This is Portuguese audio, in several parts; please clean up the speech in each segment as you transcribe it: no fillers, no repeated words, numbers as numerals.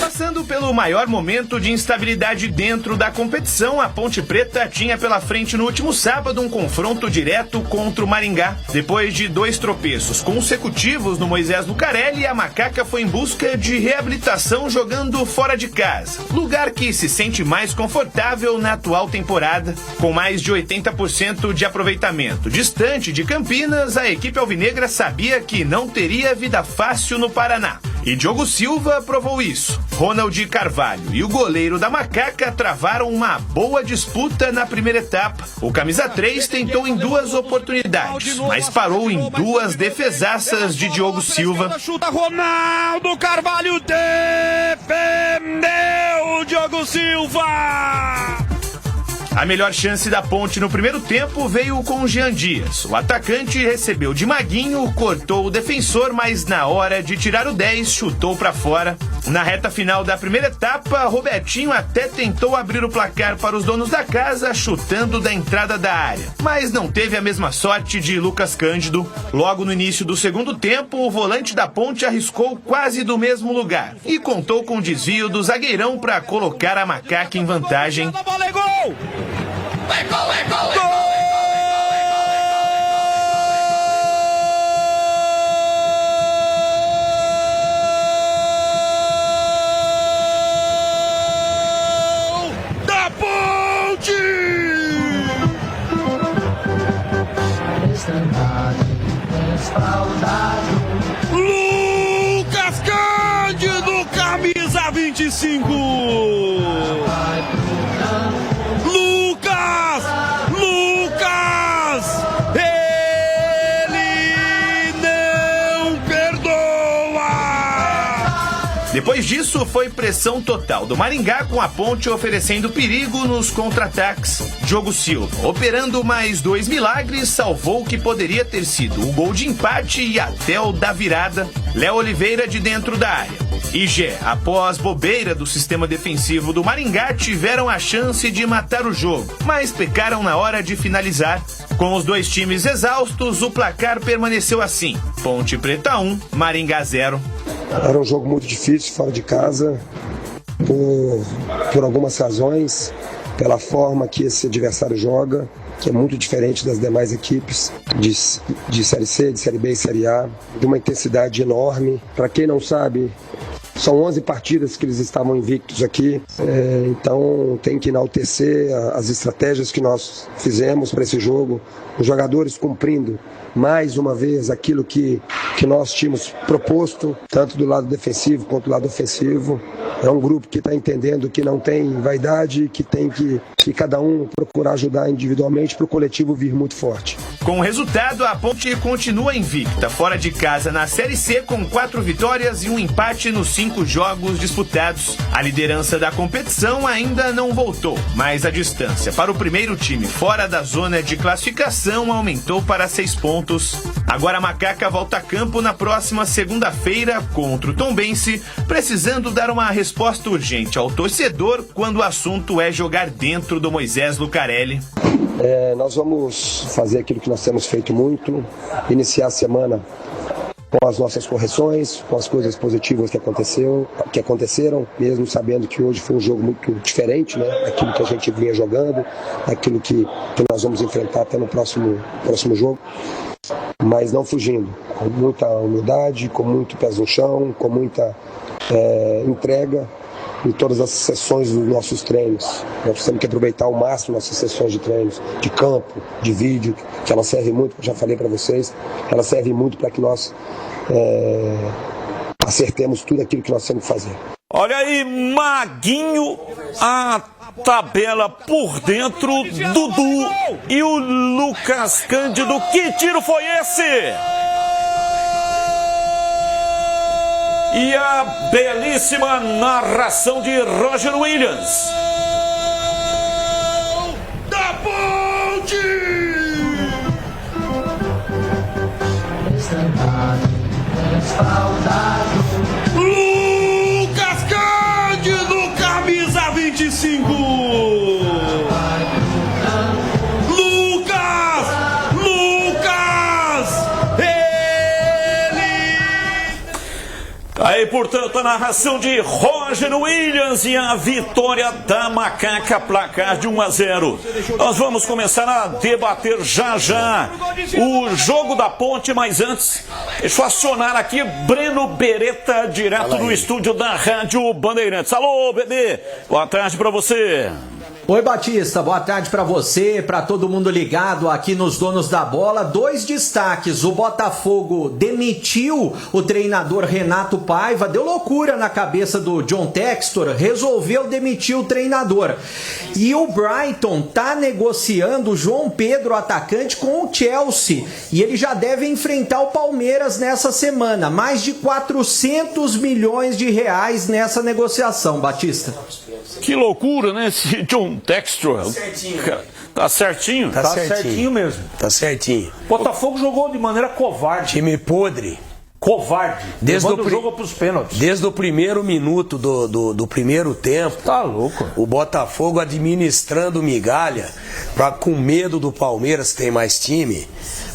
Passando pelo maior momento de instabilidade dentro da competição, a Ponte Preta tinha pela frente no último sábado um confronto direto contra o Maringá. Depois de 2 tropeços consecutivos no Moisés Lucarelli, a Macaca foi em busca de reabilitação jogando fora de casa, lugar que se sente mais confortável na atual temporada. Com mais de 80% de aproveitamento. Distante de Campinas, a equipe alvinegra sabia que não teria vida fácil no Paraná. E Diogo Silva provou isso. Ronald Carvalho e o goleiro da Macaca travaram uma boa disputa na primeira etapa. O camisa 3 tentou em 2 oportunidades, mas parou em 2 defesaças de Diogo Silva. Chuta Ronaldo Carvalho, defendeu Diogo Silva! A melhor chance da Ponte no primeiro tempo veio com o Jean Dias. O atacante recebeu de Maguinho, cortou o defensor, mas na hora de tirar o 10, chutou para fora. Na reta final da primeira etapa, Robertinho até tentou abrir o placar para os donos da casa, chutando da entrada da área. Mas não teve a mesma sorte de Lucas Cândido. Logo no início do segundo tempo, o volante da Ponte arriscou quase do mesmo lugar e contou com o desvio do zagueirão para colocar a Macaca em vantagem. Da Ponte! Lucas Cândido, camisa 25! Depois disso, foi pressão total do Maringá, com a Ponte oferecendo perigo nos contra-ataques. Diogo Silva, operando mais 2 milagres, salvou o que poderia ter sido o gol de empate e até o da virada. Léo Oliveira de dentro da área. E Gé, após bobeira do sistema defensivo do Maringá, tiveram a chance de matar o jogo, mas pecaram na hora de finalizar. Com os 2 times exaustos, o placar permaneceu assim: Ponte Preta 1, Maringá 0. Era um jogo muito difícil, fora de casa, por algumas razões, pela forma que esse adversário joga, que é muito diferente das demais equipes de Série C, de Série B e Série A, de uma intensidade enorme. Para quem não sabe, são 11 partidas que eles estavam invictos aqui, então tem que enaltecer as estratégias que nós fizemos para esse jogo, os jogadores cumprindo mais uma vez aquilo que nós tínhamos proposto, tanto do lado defensivo quanto do lado ofensivo. É um grupo que está entendendo que não tem vaidade, que tem que cada um procurar ajudar individualmente para o coletivo vir muito forte. Com o resultado, a Ponte continua invicta, fora de casa na Série C, com 4 vitórias e um empate nos 5 jogos disputados. A liderança da competição ainda não voltou, mas a distância para o primeiro time fora da zona de classificação aumentou para 6 pontos. Agora a Macaca volta a campo na próxima segunda-feira contra o Tombense, precisando dar uma resposta urgente ao torcedor quando o assunto é jogar dentro do Moisés Lucarelli. Nós vamos fazer aquilo que nós temos feito muito, iniciar a semana com as nossas correções, com as coisas positivas que aconteceram, mesmo sabendo que hoje foi um jogo muito diferente, né, daquilo que a gente vinha jogando, daquilo que nós vamos enfrentar até no próximo jogo, mas não fugindo, com muita humildade, com muito pés no chão, com muita entrega em todas as sessões dos nossos treinos. Nós temos que aproveitar ao máximo nossas sessões de treinos, de campo, de vídeo, que elas servem muito, já falei para vocês, elas servem muito para que nós acertemos tudo aquilo que nós temos que fazer. Olha aí, Maguinho, a tabela por dentro, Dudu e o Lucas Cândido. Que tiro foi esse? E a belíssima narração de Roger Williams. Da Ponte! Lucas Cândido, camisa 25. Aí, portanto, a narração de Roger Williams e a vitória da Macaca, placar de 1-0. Nós vamos começar a debater já o jogo da Ponte, mas antes, deixa eu acionar aqui Breno Beretta, direto do estúdio da Rádio Bandeirantes. Alô, bebê, boa tarde para você. Oi, Batista, boa tarde para você, para todo mundo ligado aqui nos Donos da Bola. 2 destaques: o Botafogo demitiu o treinador Renato Paiva, deu loucura na cabeça do John Textor, resolveu demitir o treinador. E o Brighton tá negociando o João Pedro, atacante, com o Chelsea, e ele já deve enfrentar o Palmeiras nessa semana. Mais de 400 milhões de reais nessa negociação, Batista. Que loucura, né, esse John Textor. Tá certinho? Tá certinho mesmo. Tá certinho. Botafogo jogou de maneira covarde. Time podre. Covarde. Desde o jogo pros pênaltis. Desde o primeiro minuto do primeiro tempo. Tá louco. O Botafogo administrando migalha, com medo do Palmeiras, que tem mais time,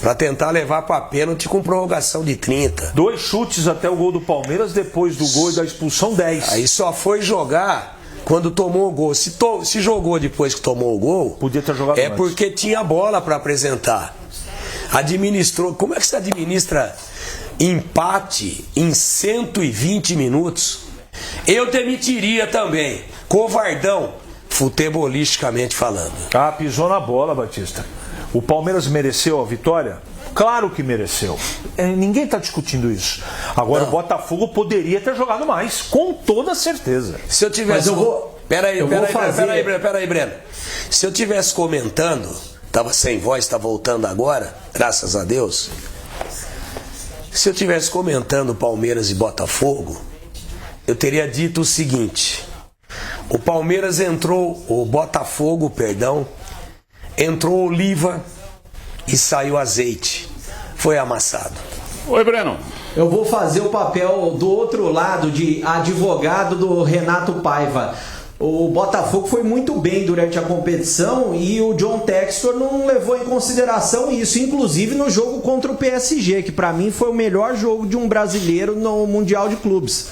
pra tentar levar pra pênalti com prorrogação de 30. 2 chutes até o gol do Palmeiras, depois do gol e da expulsão, 10. Aí só foi jogar quando tomou o gol. Se jogou depois que tomou o gol, podia ter jogado antes. Porque tinha bola para apresentar. Administrou. Como é que você administra empate em 120 minutos? Eu demitiria também. Covardão, futebolisticamente falando. Ah, pisou na bola, Batista. O Palmeiras mereceu a vitória? Claro que mereceu. Ninguém está discutindo isso. Agora, não. O Botafogo poderia ter jogado mais, com toda certeza. Se eu tivesse... Peraí, Breno. Se eu tivesse comentando, tava sem voz, tá voltando agora, graças a Deus. Se eu tivesse comentando Palmeiras e Botafogo, eu teria dito o seguinte: o Botafogo, entrou oliva e saiu azeite. Foi amassado. Oi, Breno. Eu vou fazer o papel do outro lado, de advogado do Renato Paiva. O Botafogo foi muito bem durante a competição e o John Textor não levou em consideração isso, inclusive no jogo contra o PSG, que para mim foi o melhor jogo de um brasileiro no Mundial de Clubes.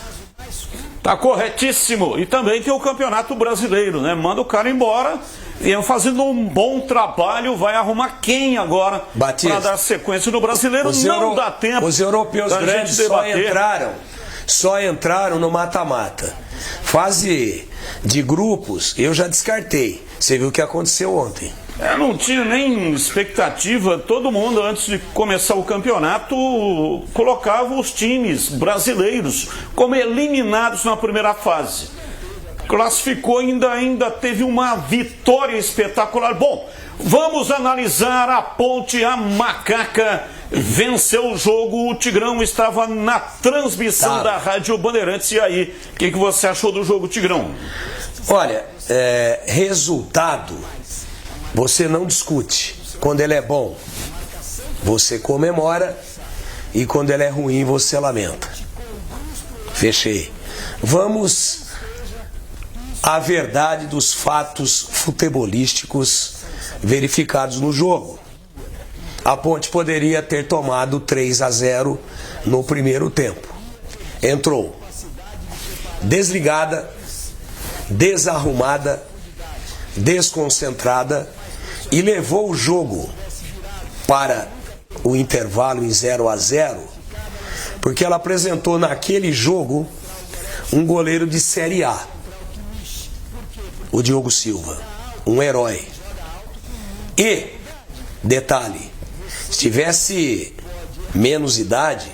Tá corretíssimo. E também tem o Campeonato Brasileiro, né? Manda o cara embora. E fazendo um bom trabalho, vai arrumar quem agora para dar sequência no Brasileiro? Não dá tempo. Os europeus grandes só entraram no mata-mata. Fase de grupos, eu já descartei. Você viu o que aconteceu ontem. Não tinha nem expectativa. Todo mundo, antes de começar o campeonato, colocava os times brasileiros como eliminados na primeira fase. Classificou, ainda teve uma vitória espetacular. Bom, vamos analisar a Ponte. A Macaca venceu o jogo. O Tigrão estava na transmissão da Rádio Bandeirantes. E aí, o que você achou do jogo, Tigrão? Olha, resultado você não discute. Quando ele é bom, você comemora, e quando ele é ruim, você lamenta. Fechei. Vamos à verdade dos fatos futebolísticos verificados no jogo. A Ponte poderia ter tomado 3-0 no primeiro tempo. Entrou desligada, desarrumada, desconcentrada e levou o jogo para o intervalo em 0-0, porque ela apresentou naquele jogo um goleiro de Série A, o Diogo Silva, um herói. E, detalhe, se tivesse menos idade,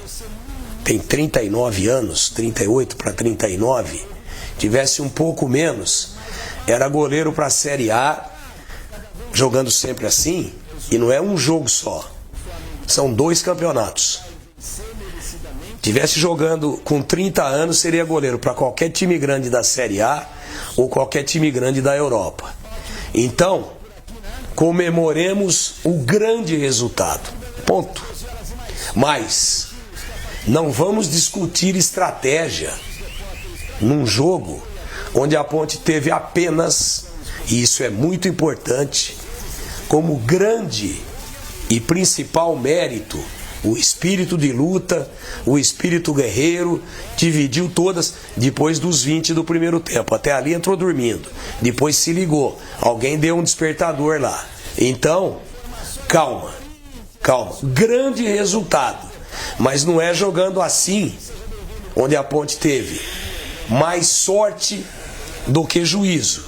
tem 39 anos, 38 para 39, tivesse um pouco menos, era goleiro para a Série A, jogando sempre assim, e não é um jogo só, são 2 campeonatos. Tivesse jogando com 30 anos, seria goleiro para qualquer time grande da Série A ou qualquer time grande da Europa. Então, comemoremos o grande resultado. Ponto. Mas não vamos discutir estratégia num jogo onde a Ponte teve apenas, e isso é muito importante, como grande e principal mérito O espírito de luta, o espírito guerreiro, dividiu todas depois dos 20 do primeiro tempo. Até ali entrou dormindo, depois se ligou, alguém deu um despertador lá. Então, calma, grande resultado, mas não é jogando assim, onde a Ponte teve mais sorte do que juízo,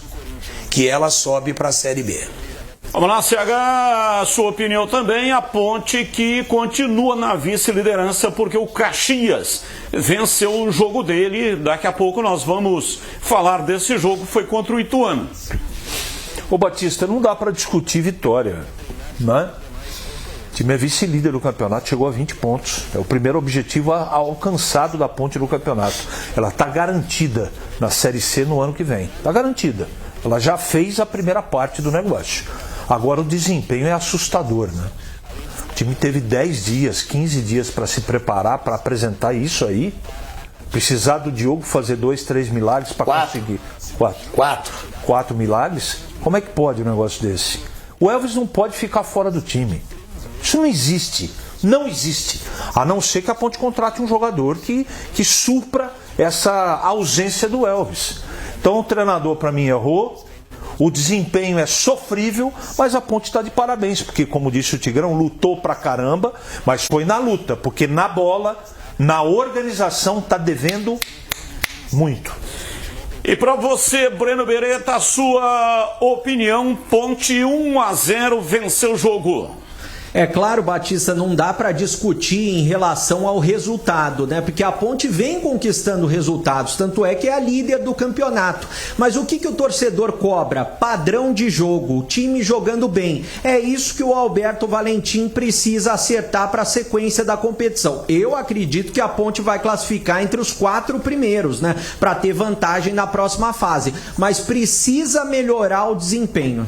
que ela sobe para a Série B. Vamos lá, CH, a sua opinião também. A Ponte que continua na vice-liderança porque o Caxias venceu o jogo dele. Daqui a pouco nós vamos falar desse jogo, foi contra o Ituano. Ô Batista, não dá para discutir vitória, né? O time é vice-líder do campeonato, chegou a 20 pontos. É o primeiro objetivo alcançado da Ponte no campeonato. Ela está garantida na Série C no ano que vem. Está garantida. Ela já fez a primeira parte do negócio. Agora o desempenho é assustador, né? O time teve 10 dias, 15 dias para se preparar, para apresentar isso aí. Precisar do Diogo fazer 2, 3 milagres para conseguir. 4 milagres? Como é que pode um negócio desse? O Elvis não pode ficar fora do time. Isso não existe. Não existe. A não ser que a Ponte contrate um jogador que supra essa ausência do Elvis. Então o treinador, para mim, errou. O desempenho é sofrível, mas a Ponte está de parabéns, porque, como disse o Tigrão, lutou pra caramba, mas foi na luta, porque na bola, na organização, está devendo muito. E para você, Breno Beretta, a sua opinião, Ponte 1-0 venceu o jogo. É claro, Batista, não dá para discutir em relação ao resultado, né? Porque a Ponte vem conquistando resultados, tanto é que é a líder do campeonato. Mas o que o torcedor cobra? Padrão de jogo, o time jogando bem. É isso que o Alberto Valentim precisa acertar para a sequência da competição. Eu acredito que a Ponte vai classificar entre os 4 primeiros, né? Para ter vantagem na próxima fase. Mas precisa melhorar o desempenho.